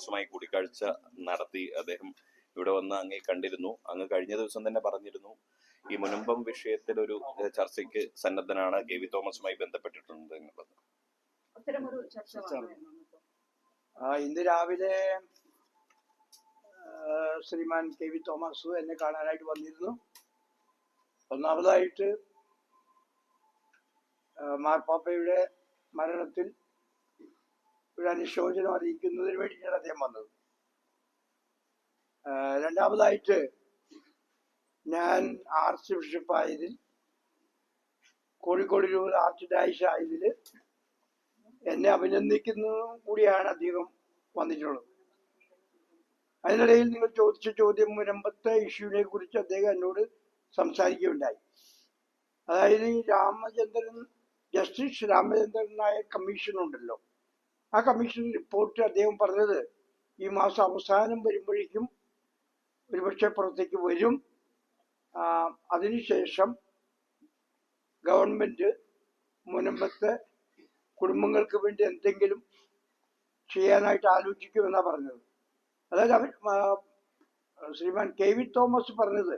തോമസുമായി കൂടിക്കാഴ്ച നടത്തി. അദ്ദേഹം ഇവിടെ വന്ന് അങ്ങേ കണ്ടിരുന്നു. അങ്ങ് കഴിഞ്ഞ ദിവസം തന്നെ പറഞ്ഞിരുന്നു ഈ മുനമ്പം വിഷയത്തിൽ ഒരു ചർച്ചയ്ക്ക് സന്നദ്ധനാണ്, കെ.വി. തോമസുമായി ബന്ധപ്പെട്ടിട്ടുണ്ട് എന്നുള്ളത്. ഇന്ന് രാവിലെ ശ്രീമാൻ കെ.വി. തോമസ് എന്നെ കാണാനായിട്ട് വന്നിരുന്നു. ഒന്നാമതായിട്ട് മാർപ്പാപ്പയുടെ മരണത്തിൽ ഒരു അനുശോചനം അറിയിക്കുന്നതിന് വേണ്ടിയിട്ടാണ് അദ്ദേഹം വന്നത്. രണ്ടാമതായിട്ട് ഞാൻ ആർച്ച് ബിഷപ്പായതിൽ, കോഴിക്കോട് രൂപ ആർച്ച് ഡയസ് ആയതിൽ എന്നെ അഭിനന്ദിക്കുന്നതും കൂടിയാണ് അദ്ദേഹം വന്നിട്ടുള്ളത്. അതിനിടയിൽ നിങ്ങൾ ചോദിച്ച ചോദ്യം, മുനമ്പത്തെ ഇഷ്യൂവിനെ കുറിച്ച് അദ്ദേഹം എന്നോട് സംസാരിക്കുകയുണ്ടായി. അതായത് ഈ ജസ്റ്റിസ് രാമചന്ദ്രൻ നായർ കമ്മീഷൻ ഉണ്ടല്ലോ, ആ കമ്മീഷൻ റിപ്പോർട്ട് അദ്ദേഹം പറഞ്ഞത് ഈ മാസം അവസാനം വരുമ്പോഴേക്കും ഒരുപക്ഷെ പുറത്തേക്ക് വരും. അതിനുശേഷം ഗവൺമെന്റ് മുനമ്പത്തെ കുടുംബങ്ങൾക്ക് വേണ്ടി എന്തെങ്കിലും ചെയ്യാനായിട്ട് ആലോചിക്കുമെന്നാണ് പറഞ്ഞത്. അതായത് ശ്രീമാൻ കെ.വി. തോമസ് പറഞ്ഞത്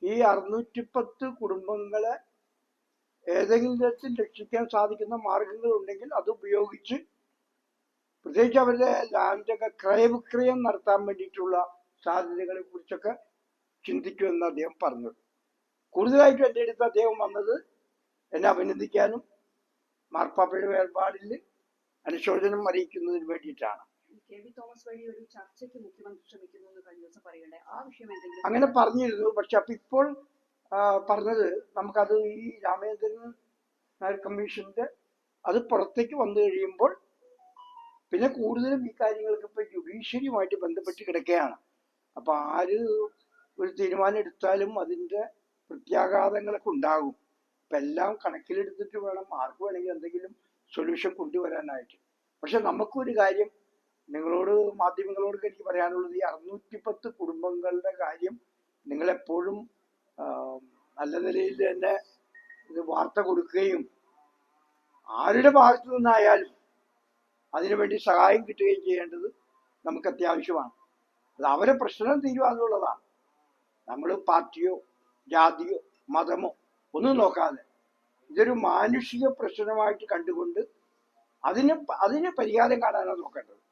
ഈ 610 കുടുംബങ്ങളെ ഏതെങ്കിലും തരത്തിൽ രക്ഷിക്കാൻ സാധിക്കുന്ന മാർഗങ്ങൾ ഉണ്ടെങ്കിൽ അത് ഉപയോഗിച്ച്, പ്രത്യേകിച്ച് അവരുടെ ലാൻഡൊക്കെ ക്രയവിക്രയം നടത്താൻ വേണ്ടിയിട്ടുള്ള സാധ്യതകളെ കുറിച്ചൊക്കെ ചിന്തിക്കുമെന്ന് അദ്ദേഹം പറഞ്ഞത്. കൂടുതലായിട്ടും എൻ്റെ അടുത്ത് അദ്ദേഹം വന്നത് എന്നെ അഭിനന്ദിക്കാനും മാർപ്പാപ്പയുടെ വേർപാടിൽ അനുശോചനം അറിയിക്കുന്നതിന് വേണ്ടിയിട്ടാണ്. അങ്ങനെ പറഞ്ഞിരുന്നു. പക്ഷെ അപ്പൊ ഇപ്പോൾ പറഞ്ഞത് നമുക്കത് ഈ രാമചന്ദ്രൻ നായർ കമ്മീഷന്റെ അത് പുറത്തേക്ക് വന്നു കഴിയുമ്പോൾ പിന്നെ കൂടുതലും ഈ കാര്യങ്ങൾക്ക് ഇപ്പൊ ജുഡീഷ്യറിയുമായിട്ട് ബന്ധപ്പെട്ട് കിടക്കുകയാണ്. അപ്പൊ ആര് ഒരു തീരുമാനം എടുത്താലും അതിന്റെ പ്രത്യാഘാതങ്ങളൊക്കെ ഉണ്ടാകും. ഇപ്പൊ എല്ലാം കണക്കിലെടുത്തിട്ട് വേണം ആർക്ക് വേണമെങ്കിൽ എന്തെങ്കിലും സൊല്യൂഷൻ കൊണ്ടുവരാനായിട്ട്. പക്ഷെ നമുക്കൊരു കാര്യം നിങ്ങളോട്, മാധ്യമങ്ങളോട് എനിക്ക് പറയാനുള്ളത്, ഈ 610 കുടുംബങ്ങളുടെ കാര്യം നിങ്ങളെപ്പോഴും നല്ല നിലയിൽ തന്നെ ഇത് വാർത്ത കൊടുക്കുകയും ആരുടെ ഭാഗത്തു നിന്നായാലും അതിനുവേണ്ടി സഹായം കിട്ടുകയും ചെയ്യേണ്ടത് നമുക്ക് അത്യാവശ്യമാണ്. അത് അവരെ പ്രശ്നം തീരുവാന്നുള്ളതാണ്. നമ്മൾ പാർട്ടിയോ ജാതിയോ മതമോ ഒന്നും നോക്കാതെ ഇതൊരു മാനുഷിക പ്രശ്നമായിട്ട് കണ്ടുകൊണ്ട് അതിന് പരിഹാരം കാണാനാണ് നോക്കേണ്ടത്.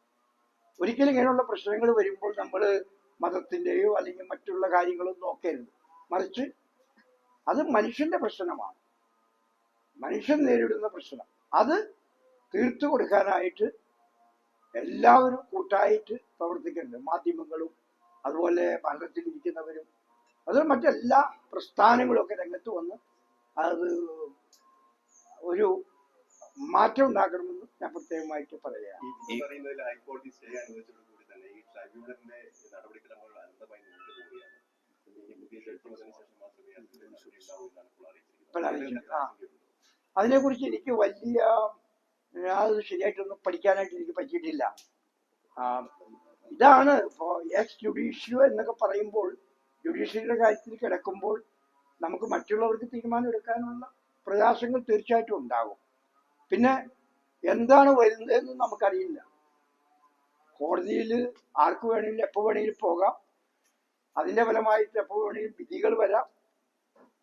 ഒരിക്കലും ഇങ്ങനെയുള്ള പ്രശ്നങ്ങൾ വരുമ്പോൾ നമ്മൾ മതത്തിൻ്റെയോ അല്ലെങ്കിൽ മറ്റുള്ള കാര്യങ്ങളോ നോക്കരുത്. മറിച്ച് അത് മനുഷ്യന്റെ പ്രശ്നമാണ്, മനുഷ്യൻ നേരിടുന്ന പ്രശ്നം. അത് തീർത്തു കൊടുക്കാനായിട്ട് എല്ലാവരും കൂട്ടായിട്ട് പ്രവർത്തിക്കുന്നുണ്ട്. മാധ്യമങ്ങളും അതുപോലെ ഭരണത്തിലിരിക്കുന്നവരും അത് മറ്റെല്ലാ പ്രസ്ഥാനങ്ങളും ഒക്കെ രംഗത്ത് വന്ന് അത് ഒരു മാറ്റം ഉണ്ടാക്കണമെന്ന് ഞാൻ പ്രത്യേകമായിട്ട് പറയുകയാണ്. അതിനെക്കുറിച്ച് എനിക്ക് വലിയ അത് ശരിയായിട്ടൊന്നും പഠിക്കാനായിട്ട് എനിക്ക് പറ്റിയിട്ടില്ല. ഇതാണ് ഇപ്പോൾ എക്സ് ജുഡീഷ്യൽ എന്നൊക്കെ പറയുമ്പോൾ, ജുഡീഷ്യറിയുടെ കാര്യത്തിൽ കിടക്കുമ്പോൾ നമുക്ക് മറ്റുള്ളവർക്ക് തീരുമാനം എടുക്കാനുള്ള പ്രയാസങ്ങൾ തീർച്ചയായിട്ടും ഉണ്ടാകും. പിന്നെ എന്താണ് വരുന്നതെന്ന് നമുക്കറിയില്ല. കോടതിയിൽ ആർക്ക് വേണമെങ്കിലും എപ്പോൾ വേണമെങ്കിലും പോകാം. അതിന്റെ ഫലമായിട്ട് എപ്പോൾ വേണമെങ്കിലും വിധികൾ വരാം.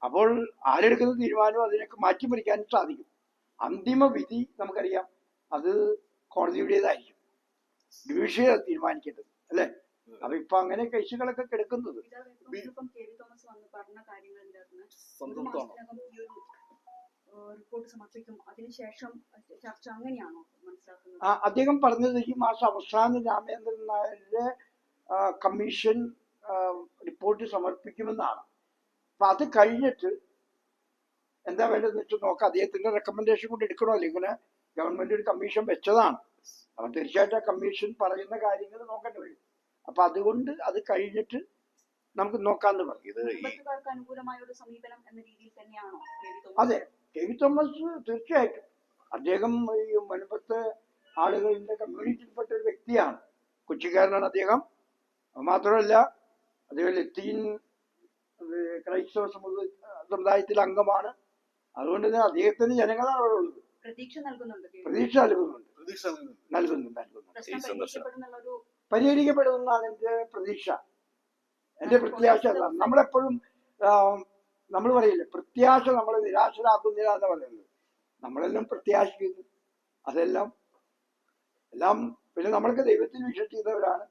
അപ്പോൾ ആരെടുക്കുന്ന തീരുമാനം അതിനൊക്കെ മാറ്റിമറിക്കാനും സാധിക്കും. അന്തിമ വിധി നമുക്കറിയാം, അത് കോടതിയുടേതായിരിക്കും, ജുഡീഷ്യറി തീരുമാനിക്കേണ്ടത്, അല്ലേ? അപ്പൊ ഇപ്പൊ അങ്ങനെ കേസുകളൊക്കെ കിടക്കുന്നത് അദ്ദേഹം പറഞ്ഞത് ഈ മാസം അവസാനം രാമചന്ദ്രൻ നായരുടെ കമ്മീഷൻ റിപ്പോർട്ട് സമർപ്പിക്കുമെന്നാണ്. അപ്പൊ അത് കഴിഞ്ഞിട്ട് എന്താ വേണ്ടതെന്ന് വെച്ചാൽ നോക്കാം. അദ്ദേഹത്തിന്റെ റെക്കമെൻഡേഷൻ കൊണ്ട് എടുക്കണമല്ലോ. ഇങ്ങനെ ഗവൺമെന്റ് ഒരു കമ്മീഷൻ വെച്ചതാണ്. അപ്പൊ തീർച്ചയായിട്ടും ആ കമ്മീഷൻ പറയുന്ന കാര്യങ്ങൾ നോക്കേണ്ടി വരും. അപ്പൊ അതുകൊണ്ട് അത് കഴിഞ്ഞിട്ട് നമുക്ക് നോക്കാന്ന് പറഞ്ഞു. അതെ, കെ.വി. തോമസ് തീർച്ചയായിട്ടും അദ്ദേഹം ഈ മുൻപത്തെ ആളുകളുടെ കമ്മ്യൂണിറ്റിയിൽപ്പെട്ട ഒരു വ്യക്തിയാണ്. കൊച്ചിക്കാരനാണ് അദ്ദേഹം. മാത്രമല്ല അദ്ദേഹം ലത്തീൻ ക്രൈസ്തവ സമുദായത്തിലെ അംഗമാണ്. അതുകൊണ്ട് തന്നെ അദ്ദേഹത്തിന് ജനങ്ങളാണ് അവിടെ ഉള്ളത്. പ്രതീക്ഷ നൽകുന്നുണ്ട്. പരിഹരിക്കപ്പെടുമെന്നാണ് എൻ്റെ പ്രതീക്ഷ, എൻ്റെ പ്രത്യാശ. അതാണ് നമ്മളെപ്പോഴും നമ്മൾ പറയില്ലേ, പ്രത്യാശ നമ്മളെ നിരാശരാക്കുന്നില്ല എന്ന് പറയുന്നത്. നമ്മളെല്ലാം പ്രത്യാശിക്കുന്നു, അതെല്ലാം പിന്നെ നമ്മൾക്ക് ദൈവത്തിൽ വിശ്വസിക്കുന്നവരാണ്.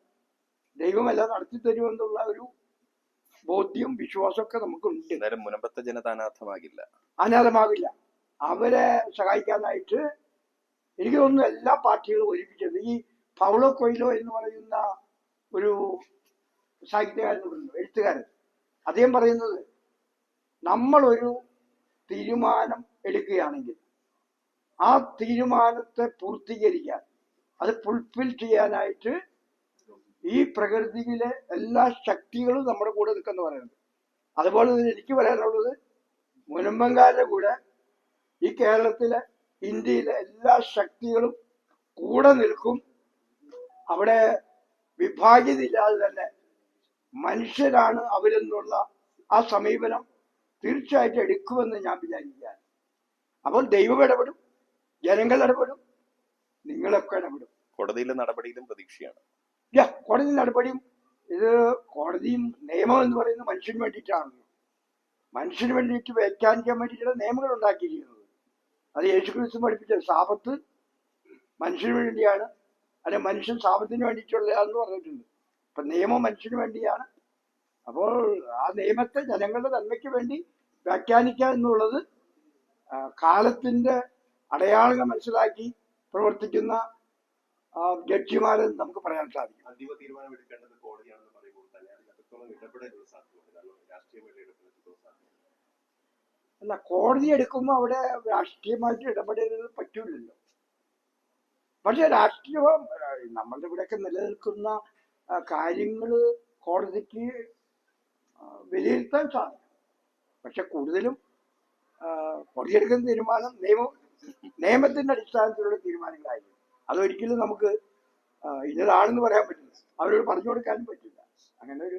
ദൈവമെല്ലാം നടത്തി തരുമെന്നുള്ള ഒരു ബോധ്യം, വിശ്വാസമൊക്കെ നമുക്കുണ്ട്. എന്തായാലും മുനമ്പത്തെ ജനത അനാഥമാകില്ല. അവരെ സഹായിക്കാനായിട്ട് എനിക്ക് തോന്നുന്നു എല്ലാ പാർട്ടികളും ഒരുമിച്ചത്. ഈ പൗളോ കൊയ്ലോ എന്ന് പറയുന്ന ഒരു സാഹിത്യകാരനുണ്ട്, എഴുത്തുകാരൻ. അദ്ദേഹം പറയുന്നത്, നമ്മളൊരു തീരുമാനം എടുക്കുകയാണെങ്കിൽ ആ തീരുമാനത്തെ പൂർത്തീകരിക്കാൻ, അത് ഫുൾഫിൽ ചെയ്യാനായിട്ട് ഈ പ്രകൃതിയിലെ എല്ലാ ശക്തികളും നമ്മുടെ കൂടെ നിൽക്കുന്നു പറയുന്നത്. അതുപോലെ തന്നെ എനിക്ക് പറയാനുള്ളത്, മുനമ്പൻകാരുടെ കൂടെ ഈ കേരളത്തിലെ, ഇന്ത്യയിലെ എല്ലാ ശക്തികളും കൂടെ നിൽക്കും. അവിടെ വിഭാഗീയതയില്ലാതെ തന്നെ മനുഷ്യരാണ് അവരെന്നുള്ള ആ സമീപനം തീർച്ചയായിട്ടും എടുക്കുമെന്ന് ഞാൻ വിചാരിക്കുകയാണ്. അപ്പോൾ ദൈവം ഇടപെടും, ജനങ്ങൾ ഇടപെടും, നിങ്ങളൊക്കെ ഇടപെടും. കോടതിയിലെ നടപടിയിലും പ്രതീക്ഷയാണ്. കോടതി നടപടിയും, ഇത് കോടതിയും നിയമം എന്ന് പറയുന്നത് മനുഷ്യന് വേണ്ടിയിട്ടാണല്ലോ. മനുഷ്യന് വേണ്ടിയിട്ട് വ്യാഖ്യാനിക്കാൻ വേണ്ടിയിട്ടുള്ള നിയമങ്ങൾ ഉണ്ടാക്കിയിരിക്കുന്നത്. അത് യേശുക്രിസ്തു പഠിപ്പിച്ച സാപത്ത് മനുഷ്യന് വേണ്ടിയാണ്, അല്ലെ മനുഷ്യൻ സാപത്തിന് വേണ്ടിയിട്ടുള്ളതാണെന്ന് പറഞ്ഞിട്ടുണ്ട്. അപ്പൊ നിയമം മനുഷ്യന് വേണ്ടിയാണ്. അപ്പോൾ ആ നിയമത്തെ ജനങ്ങളുടെ നന്മയ്ക്ക് വേണ്ടി വ്യാഖ്യാനിക്കുക എന്നുള്ളത് കാലത്തിന്റെ അടയാളങ്ങൾ മനസ്സിലാക്കി പ്രവർത്തിക്കുന്ന ജഡ്ജിമാരെ നമുക്ക് പറയാൻ സാധിക്കും. അന്തിമ തീരുമാനം എടുക്കേണ്ടത് കോടതിയാണെന്ന് പറയുമ്പോൾ തന്നെ അതിനകത്തോളം ഇടപെടലുകൾ സാധ്യതയുണ്ട്. കാരണം രാഷ്ട്രീയമായിട്ട് ഇടപെടലുകൾ സാധ്യത അല്ല, കോടതി എടുക്കുമ്പോൾ അവിടെ രാഷ്ട്രീയമായിട്ട് ഇടപെടലുകൾ പറ്റൂലല്ലോ. പക്ഷെ രാഷ്ട്രീയം നമ്മളുടെ ഇവിടെയൊക്കെ നിലനിൽക്കുന്ന കാര്യങ്ങൾ കോടതിക്ക് വിലയിരുത്താൻ സാധിക്കും. പക്ഷെ കൂടുതലും കോടതി എടുക്കുന്ന തീരുമാനം നിയമത്തിന്റെ അടിസ്ഥാനത്തിലുള്ള തീരുമാനങ്ങളായിരിക്കും. അതൊരിക്കലും നമുക്ക് ഇന്നതാണെന്ന് പറയാൻ പറ്റില്ല, അവരോട് പറഞ്ഞു കൊടുക്കാനും പറ്റില്ല. അങ്ങനെ ഒരു